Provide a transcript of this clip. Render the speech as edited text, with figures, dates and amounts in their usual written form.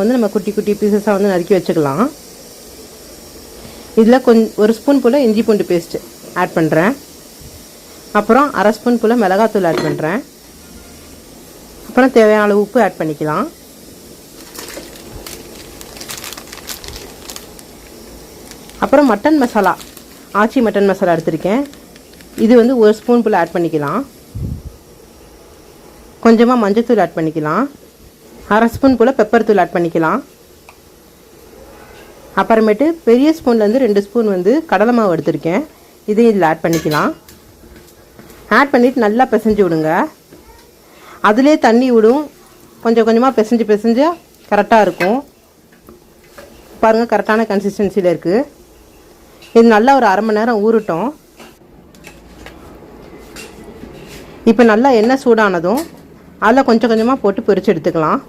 உருளைக்கிழங்கு வந்து நம்ம குட்டி குட்டி பீசஸாக வந்து நறுக்கி வச்சுக்கலாம். இதில் ஒரு ஸ்பூன் போல் இஞ்சி பூண்டு பேஸ்ட்டு ஆட் பண்ணுறேன். அப்புறம் அரை ஸ்பூன் போல் மிளகாத்தூள் ஆட் பண்ணுறேன். அப்புறம் தேவையான அளவு உப்பு ஆட் பண்ணிக்கலாம். அப்புறம் மட்டன் மசாலா, ஆச்சி மட்டன் மசாலா எடுத்திருக்கேன். இது வந்து ஒரு ஸ்பூன் போல் ஆட் பண்ணிக்கலாம். கொஞ்சமாக மஞ்சள்தூள் ஆட் பண்ணிக்கலாம். அரை ஸ்பூன் போல் பெப்பர் தூள் ஆட் பண்ணிக்கலாம். அப்புறமேட்டு பெரிய ஸ்பூன்லேருந்து 2 ஸ்பூன் வந்து கடலை மாவு எடுத்திருக்கேன். இதையும் இதில் ஆட் பண்ணிக்கலாம். ஆட் பண்ணிவிட்டு நல்லா பிசைஞ்சு விடுங்க. அதிலே தண்ணி விடும். கொஞ்சம் கொஞ்சமாக பிசைஞ்சு கரெக்டாக இருக்கும். பாருங்கள், கரெக்டான கன்சிஸ்டன்சியில் இருக்குது. இது நல்லா ஒரு அரை மணி நேரம் ஊறட்டும். இப்போ நல்லா எண்ணெய் சூடானதும் அதில் கொஞ்சம் கொஞ்சமாக போட்டு பொரிச்சு எடுத்துக்கலாம்.